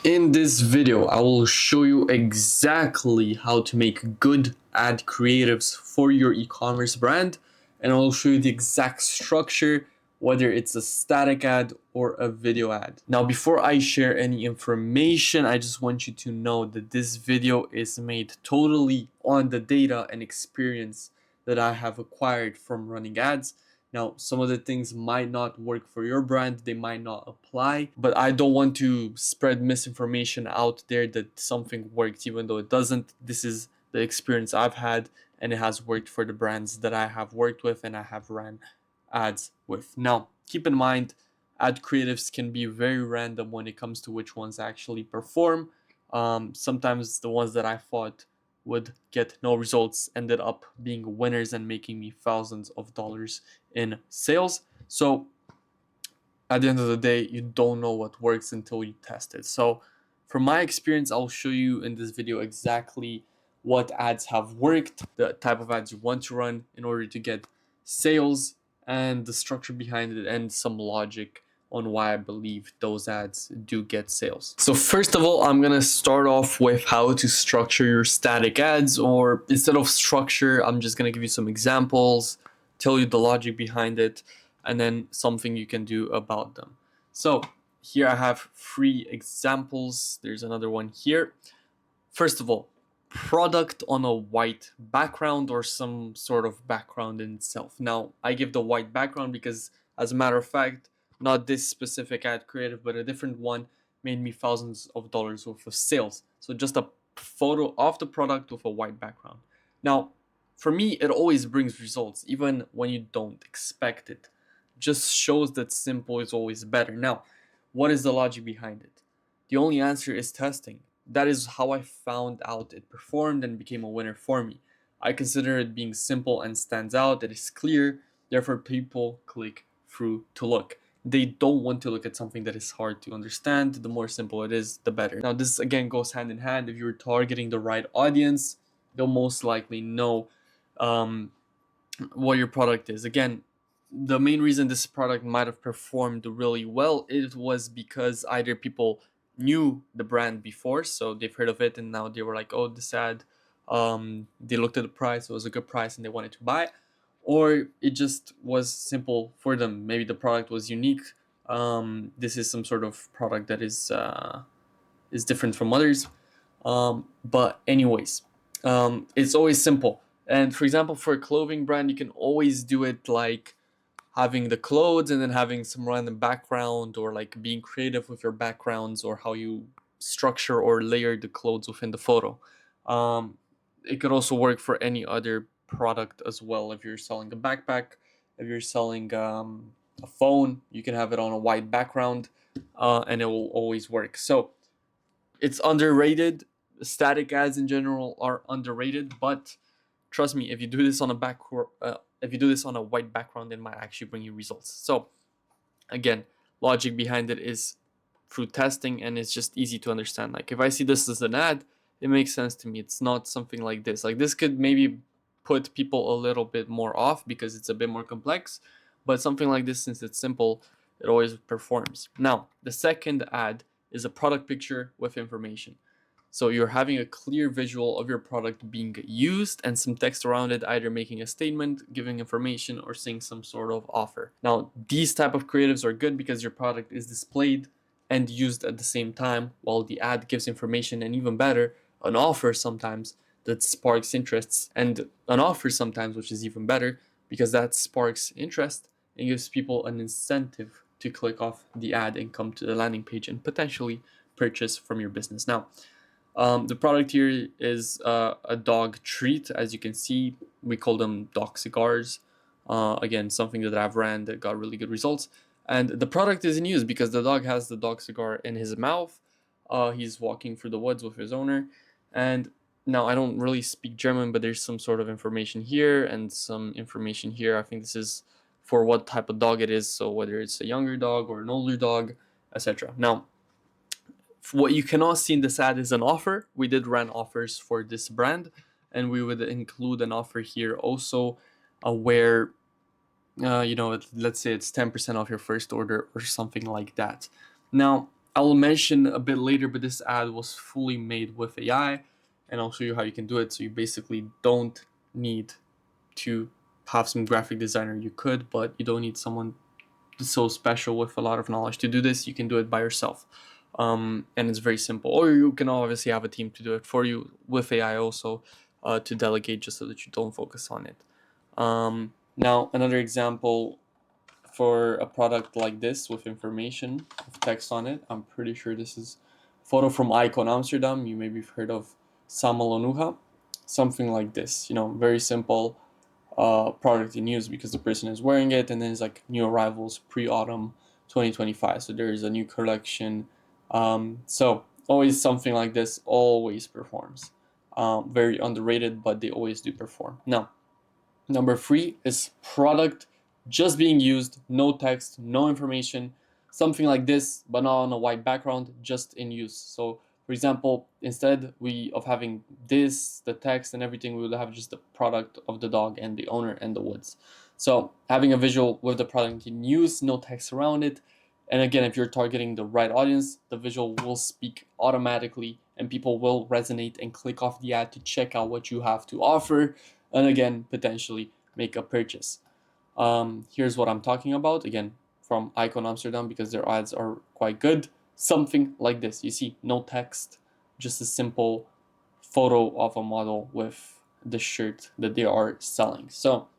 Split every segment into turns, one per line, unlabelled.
In this video, I will show you exactly how to make good ad creatives for your e-commerce brand, and I will show you the exact structure, whether it's a static ad or a video ad. Now, before I share any information, I just want you to know that this video is made totally on the data and experience that I have acquired from running ads. Now, some of the things might not work for your brand, they might not apply, but I don't want to spread misinformation out there that something works even though it doesn't. This is the experience I've had, and it has worked for the brands that I have worked with and I have ran ads with. Now, keep in mind, ad creatives can be very random when it comes to which ones actually perform. Sometimes the ones that I thought would get no results ended up being winners and making me thousands of dollars in sales. So at the end of the day, you don't know what works until you test it. So from my experience, I'll show you in this video exactly what ads have worked, the type of ads you want to run in order to get sales, and the structure behind it, and some logic on why I believe those ads do get sales. So first of all, I'm gonna start off with how to structure your static ads, or instead of structure, I'm just gonna give you some examples, tell you the logic behind it, and then something you can do about them. So here I have 3 examples. There's another one here. First of all, product on a white background or some sort of background in itself. Now, I give the white background because, as a matter of fact, not this specific ad creative, but a different one made me thousands of dollars worth of sales. So just a photo of the product with a white background. Now, for me, it always brings results, even when you don't expect it. Just shows that simple is always better. Now, what is the logic behind it? The only answer is testing. That is how I found out it performed and became a winner for me. I consider it being simple and stands out, it is clear, therefore people click through to look. They don't want to look at something that is hard to understand. The more simple it is, the better. Now, this again goes hand in hand. If you're targeting the right audience, they'll most likely know what your product is. Again, the main reason this product might have performed really well, it was because either people knew the brand before, so they've heard of it, and now they were like, oh, this ad, they looked at the price, it was a good price, and they wanted to buy it, or it just was simple for them. Maybe the product was unique. This is some sort of product that is different from others. But anyways, it's always simple. And for example, for a clothing brand, you can always do it like having the clothes and then having some random background, or like being creative with your backgrounds or how you structure or layer the clothes within the photo. It could also work for any other product as well. If you're selling a backpack, if you're selling a phone, you can have it on a white background, and it will always work. So it's underrated. Static ads in general are underrated, but trust me, if you do this on a white background, it might actually bring you results. So again, logic behind it is through testing, and it's just easy to understand. Like if I see this as an ad, it makes sense to me. It's not something like this. Like this could maybe put people a little bit more off because it's a bit more complex, but something like this, since it's simple, it always performs. Now, the second ad is a product picture with information. So you're having a clear visual of your product being used and some text around it, either making a statement, giving information, or saying some sort of offer. Now, these type of creatives are good because your product is displayed and used at the same time, while the ad gives information, and even better, an offer sometimes that sparks interests, and an offer sometimes which is even better because that sparks interest and gives people an incentive to click off the ad and come to the landing page and potentially purchase from your business. Now, the product here is a dog treat. As you can see, we call them dog cigars. Again, something that I've ran that got really good results. And the product is in use because the dog has the dog cigar in his mouth. He's walking through the woods with his owner. And now I don't really speak German, but there's some sort of information here and some information here. I think this is for what type of dog it is. So whether it's a younger dog or an older dog, etc. Now, what you cannot see in this ad is an offer. We did run offers for this brand, and we would include an offer here also, where let's say it's 10% off your first order or something like that. Now, I will mention a bit later, but this ad was fully made with AI, and I'll show you how you can do it. So you basically don't need to have some graphic designer. You could, but you don't need someone so special with a lot of knowledge to do this. You can do it by yourself, and it's very simple. Or you can obviously have a team to do it for you with AI also, to delegate, just so that you don't focus on it. Now another example for a product like this with information, with text on it. I'm pretty sure this is a photo from Icon Amsterdam. You maybe have heard of Samalonuha. Something like this, very simple product in use because the person is wearing it, and then it's like new arrivals pre-autumn 2025. So there is a new collection. So always something like this always performs. Very underrated, but they always do perform. Now, number 3 is product just being used, no text, no information, something like this, but not on a white background, just in use. So for example, instead of having this, the text and everything, we would have just the product of the dog and the owner and the woods. So having a visual with the product in use, no text around it. And again, if you're targeting the right audience, the visual will speak automatically and people will resonate and click off the ad to check out what you have to offer, and again, potentially make a purchase. Here's what I'm talking about, again, from Icon Amsterdam, because their ads are quite good. Something like this. You see, no text, just a simple photo of a model with the shirt that they are selling. So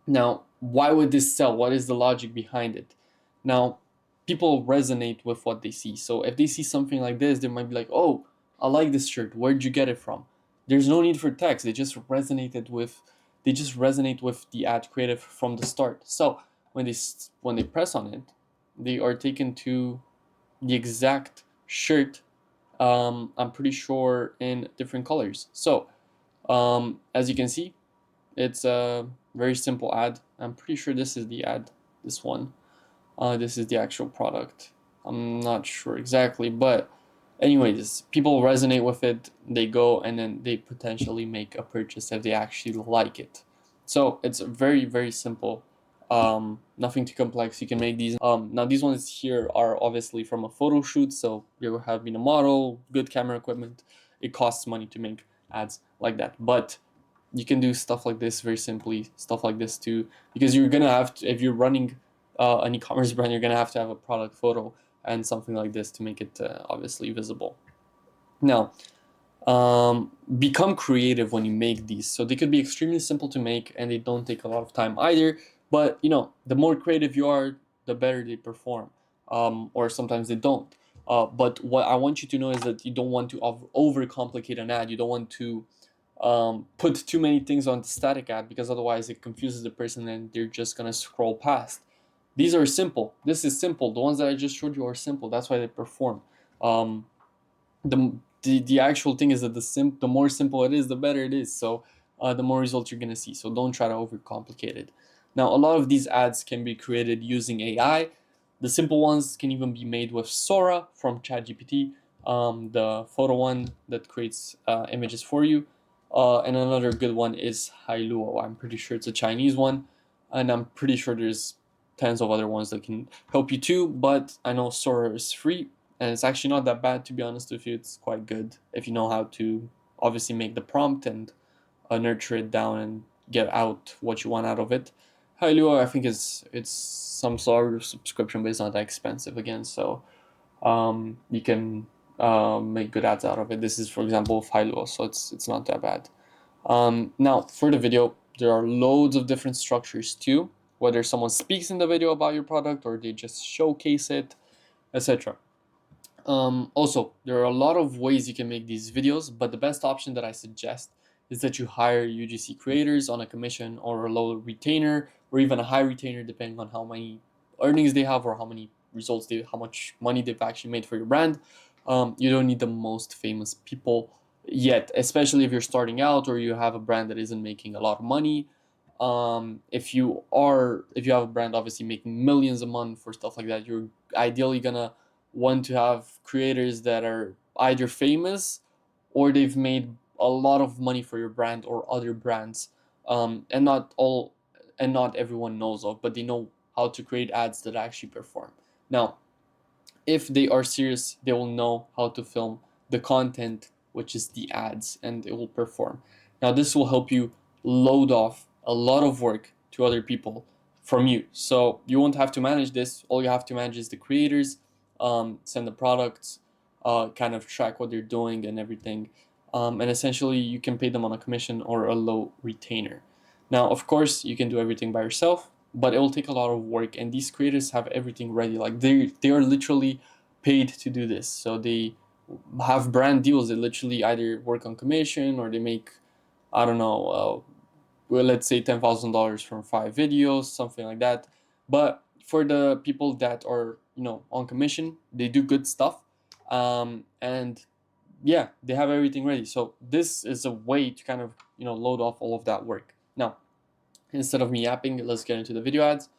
now, why would this sell? What is the logic behind it? Now, people resonate with what they see. So if they see something like this, they might be like, "Oh, I like this shirt. Where'd you get it from?" There's no need for text. They just resonate with the ad creative from the start. So when they press on it, they are taken to the exact shirt. I'm pretty sure in different colors. So as you can see, it's a very simple ad. I'm pretty sure this is the ad, this one. This is the actual product. I'm not sure exactly, but anyways, people resonate with it. They go and then they potentially make a purchase if they actually like it. So it's very, very simple. Nothing too complex. You can make these. Now these ones here are obviously from a photo shoot, so you have been a model, good camera equipment. It costs money to make ads like that, but you can do stuff like this very simply, stuff like this too, because you're gonna have to, if you're running an e-commerce brand, you're gonna have to have a product photo and something like this to make it obviously visible. Now, become creative when you make these. So they could be extremely simple to make and they don't take a lot of time either, but the more creative you are, the better they perform, or sometimes they don't. But what I want you to know is that you don't want to overcomplicate an ad. You don't want to put too many things on the static ad, because otherwise it confuses the person and they're just gonna scroll past. These are simple. This is simple. The ones that I just showed you are simple. That's why they perform. Um, the actual thing is that the more simple it is, the better it is. So the more results you're gonna see. So don't try to overcomplicate it. Now, a lot of these ads can be created using AI. The simple ones can even be made with Sora from ChatGPT, the photo one that creates images for you. And another good one is Hailuo. I'm pretty sure it's a Chinese one, and I'm pretty sure there's tons of other ones that can help you too. But I know Sora is free, and it's actually not that bad, to be honest with you. It's quite good if you know how to obviously make the prompt and nurture it down and get out what you want out of it. Hailuo, I think it's some sort of subscription, but it's not that expensive again, so you can make good ads out of it. This is, for example, Hailuo, so it's not that bad. Now, for the video, there are loads of different structures too, whether someone speaks in the video about your product or they just showcase it, etc. Also, there are a lot of ways you can make these videos, but the best option that I suggest is that you hire UGC creators on a commission or a low retainer, or even a high retainer, depending on how many earnings they have or how much money they've actually made for your brand. You don't need the most famous people yet, especially if you're starting out or you have a brand that isn't making a lot of money. If you have a brand obviously making millions a month for stuff like that, you're ideally gonna want to have creators that are either famous or they've made a lot of money for your brand or other brands, and not everyone knows of, but they know how to create ads that actually perform. Now, if they are serious, they will know how to film the content, which is the ads, and it will perform. Now, this will help you load off a lot of work to other people from you. So you won't have to manage this. All you have to manage is the creators, send the products, kind of track what they're doing and everything. And essentially, you can pay them on a commission or a low retainer. Now, of course, you can do everything by yourself, but it will take a lot of work, and these creators have everything ready. Like they are literally paid to do this, so they have brand deals. They literally either work on commission or they make, I don't know, well, let's say $10,000 from 5 videos, something like that. But for the people that are, on commission, they do good stuff, and yeah, they have everything ready. So this is a way to kind of, load off all of that work. Now, instead of me yapping, let's get into the video ads.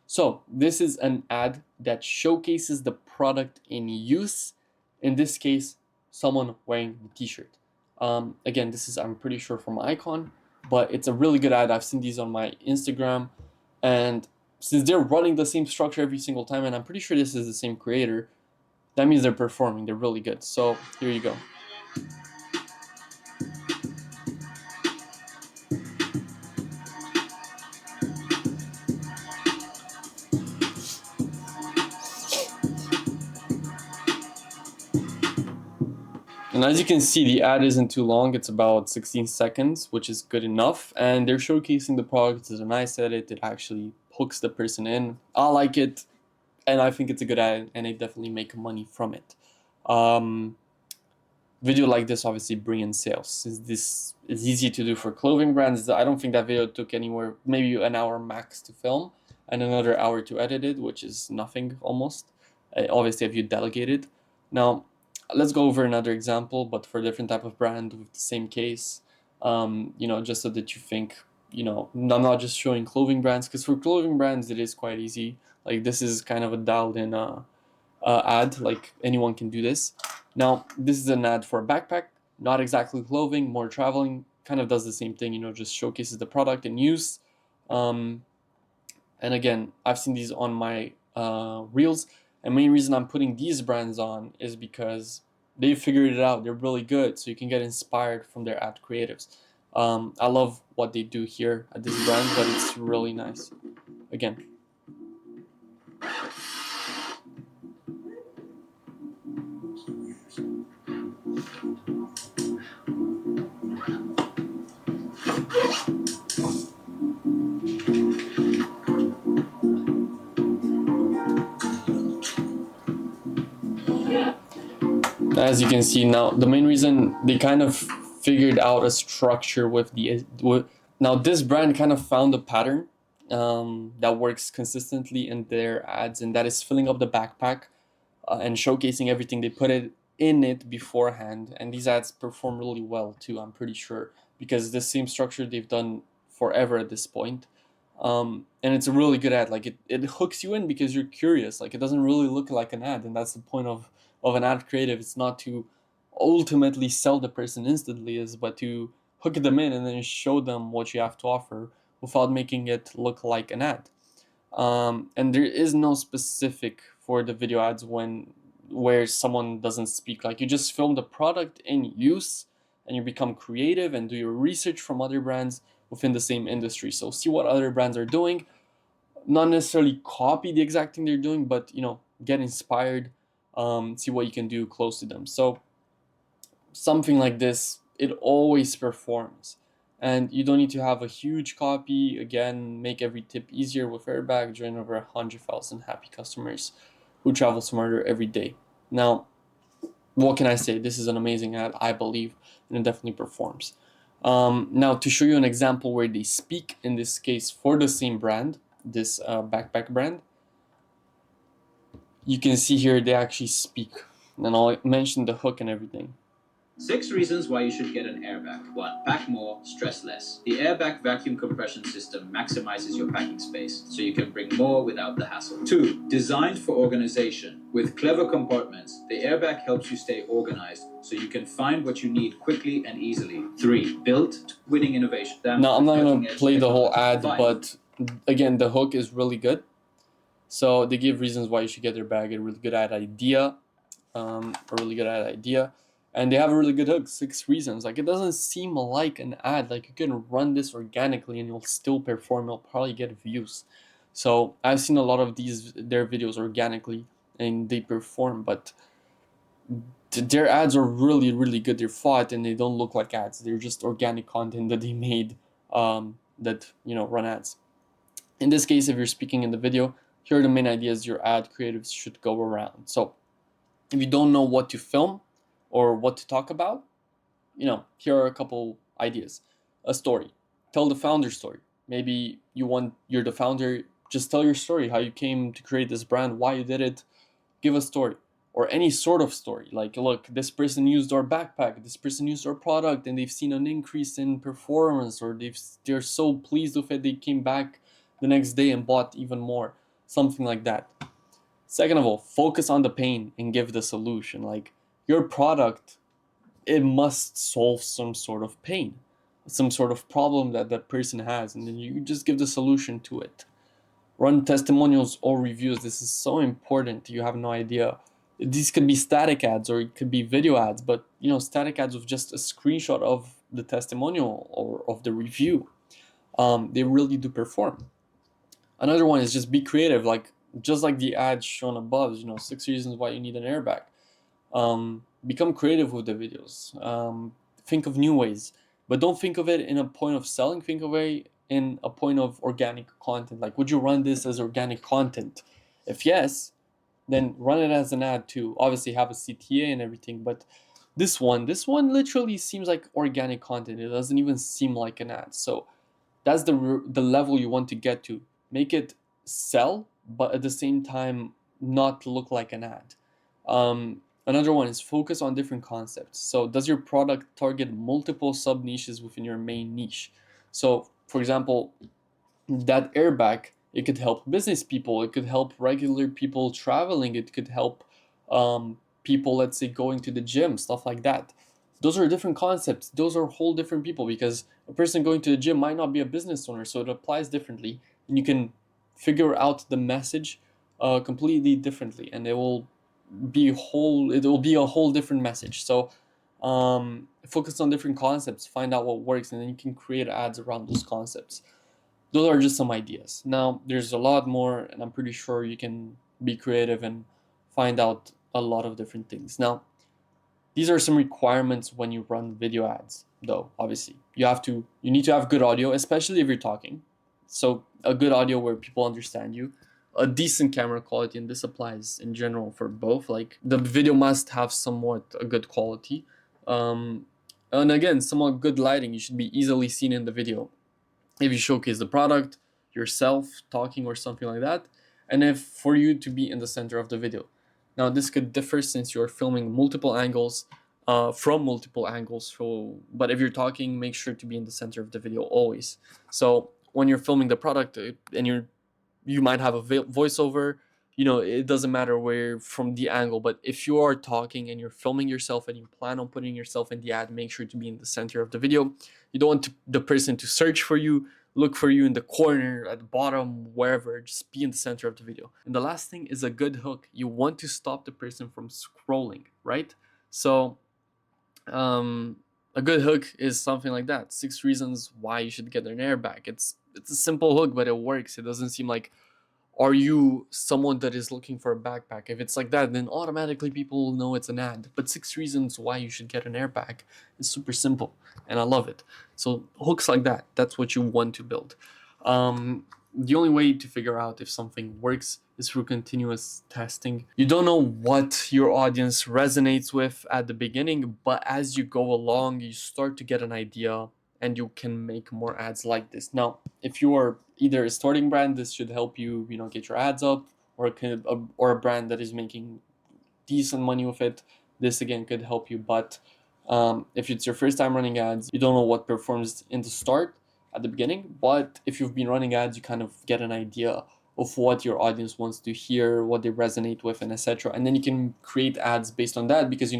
So this is an ad that showcases the product in use. In this case, someone wearing the t-shirt. Again, this is, I'm pretty sure, from Icon, but it's a really good ad. I've seen these on my Instagram, and since they're running the same structure every single time, and I'm pretty sure this is the same creator, that means they're performing. They're really good. So here you go. And as you can see, the ad isn't too long. It's about 16 seconds, which is good enough. And they're showcasing the product. It's a nice edit. It actually hooks the person in. I like it, and I think it's a good ad, and they definitely make money from it. Video like this obviously bring in sales. Since this is easy to do for clothing brands, I don't think that video took anywhere, maybe an hour max to film and another hour to edit it, which is nothing almost. Obviously, if you delegate it. Now, let's go over another example, but for a different type of brand with the same case. Just so that you think, I'm not just showing clothing brands, because for clothing brands it is quite easy. Like this is kind of a dialed in ad, like anyone can do this. Now, this is an ad for a backpack, not exactly clothing, more traveling, kind of does the same thing, just showcases the product in use. And again, I've seen these on my reels. And main reason I'm putting these brands on is because they figured it out. They're really good, so you can get inspired from their ad creatives. I love what they do here at this brand, but it's really nice. Again. As you can see now, the main reason they kind of figured out a structure now this brand kind of found a pattern that works consistently in their ads, and that is filling up the backpack and showcasing everything they put in it beforehand. And these ads perform really well too, I'm pretty sure, because the same structure they've done forever at this point. And it's a really good ad. Like it hooks you in because you're curious. Like it doesn't really look like an ad, and that's the point of an ad creative. It's not to ultimately sell the person instantly, but to hook them in and then show them what you have to offer without making it look like an ad. And there is no specific for the video ads where someone doesn't speak. Like you just film the product in use and you become creative and do your research from other brands within the same industry. So see what other brands are doing, not necessarily copy the exact thing they're doing, but get inspired, see what you can do close to them. So something like this, it always performs. And you don't need to have a huge copy. Again, make every tip easier with Airbag. Join over 100,000 happy customers who travel smarter every day. Now, what can I say? This is an amazing ad, I believe, and it definitely performs. Now, to show you an example where they speak, in this case for the same brand, this backpack brand, you can see here they actually speak. And I'll mention the hook and everything.
6 reasons why you should get an airbag. 1. Pack more, stress less. The airbag vacuum compression system maximizes your packing space, so you can bring more without the hassle. 2. Designed for organization. With clever compartments, the airbag helps you stay organized, so you can find what you need quickly and easily. 3. Built winning innovation.
Now, I'm not going to play the whole ad, but again, the hook is really good. So they give reasons why you should get their bag, a really good ad idea, and they have a really good hook. 6 reasons. Like, it doesn't seem like an ad. Like, you can run this organically and you'll still perform. You'll probably get views. So I've seen a lot of their videos organically and they perform, but their ads are really, really good. They're fought and they don't look like ads. They're just organic content that they made, that run ads. In this case, if you're speaking in the video, here are the main ideas your ad creatives should go around. So if you don't know what to film or what to talk about, here are a couple ideas. A story. Tell the founder story. Maybe you're the founder, just tell your story, how you came to create this brand, why you did it. Give a story, or any sort of story. Like, look, this person used our backpack, this person used our product, and they've seen an increase in performance, or they're so pleased with it they came back the next day and bought even more. Something like that. Second of all, focus on the pain and give the solution. Like, your product, it must solve some sort of pain, some sort of problem that that person has, and then you just give the solution to it. Run testimonials or reviews. This is so important. You have no idea. These could be static ads or it could be video ads, but static ads with just a screenshot of the testimonial or of the review, they really do perform. Another one is just be creative, just like the ads shown above. 6 reasons why you need an airbag. Become creative with the videos. Think of new ways, but don't think of it in a point of selling. Think of it in a point of organic content. Like, would you run this as organic content? If yes, then run it as an ad too. Obviously have a CTA and everything, but this one literally seems like organic content. It doesn't even seem like an ad. So that's the level you want to get to. Make it sell, but at the same time not look like an ad. Another one is focus on different concepts. So does your product target multiple sub niches within your main niche? So for example, that airbag, it could help business people, it could help regular people traveling, it could help people, let's say, going to the gym, stuff like that. Those are different concepts. Those are whole different people, because a person going to the gym might not be a business owner, so it applies differently, and you can figure out the message completely differently, and it will be a whole different message. So focus on different concepts, find out what works, and then you can create ads around those concepts. Those are just some ideas. Now, there's a lot more, and I'm pretty sure you can be creative and find out a lot of different things. Now, these are some requirements when you run video ads, though. Obviously, you need to have good audio, especially if you're talking. So a good audio where people understand you, a decent camera quality, and this applies in general for both. Like, the video must have somewhat a good quality, and again, somewhat good lighting. You should be easily seen in the video if you showcase the product, yourself talking or something like that, and if for you to be in the center of the video. Now, this could differ since you're filming multiple angles, from multiple angles. But if you're talking, make sure to be in the center of the video always. So when you're filming the product, and you might have a voiceover, it doesn't matter where from the angle, but if you are talking and you're filming yourself and you plan on putting yourself in the ad, make sure to be in the center of the video. You don't want the person to search for you, look for you in the corner, at the bottom, wherever. Just be in the center of the video. And the last thing is a good hook. You want to stop the person from scrolling, right? So a good hook is something like that. 6 reasons why you should get an airbag. It's a simple hook, but it works. It doesn't seem like, are you someone that is looking for a backpack? If it's like that, then automatically people will know it's an ad. But 6 reasons why you should get an airbag is super simple, and I love it. So hooks like that, that's what you want to build. The only way to figure out if something works is through continuous testing. You don't know what your audience resonates with at the beginning, but as you go along, you start to get an idea and you can make more ads like this. Now, if you are either a starting brand, this should help you, get your ads up, or a brand that is making decent money with it, this again could help you. But if it's your first time running ads, you don't know what performs in the start, at the beginning. But if you've been running ads, you kind of get an idea of what your audience wants to hear, what they resonate with, and etc. And then you can create ads based on that, because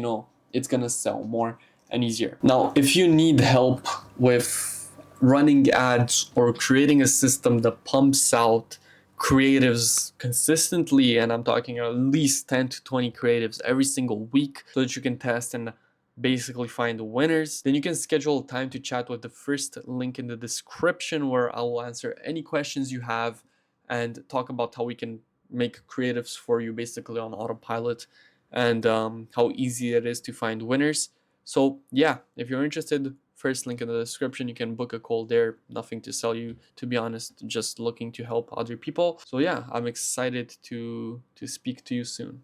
it's gonna sell more and easier. Now, if you need help with running ads or creating a system that pumps out creatives consistently, and I'm talking at least 10 to 20 creatives every single week, so that you can test and basically find the winners. Then you can schedule time to chat with the first link in the description, where I will answer any questions you have and talk about how we can make creatives for you basically on autopilot, and how easy it is to find winners. So yeah, if you're interested, first link in the description, you can book a call there. Nothing to sell you, to be honest, just looking to help other people. So yeah, I'm excited to speak to you soon.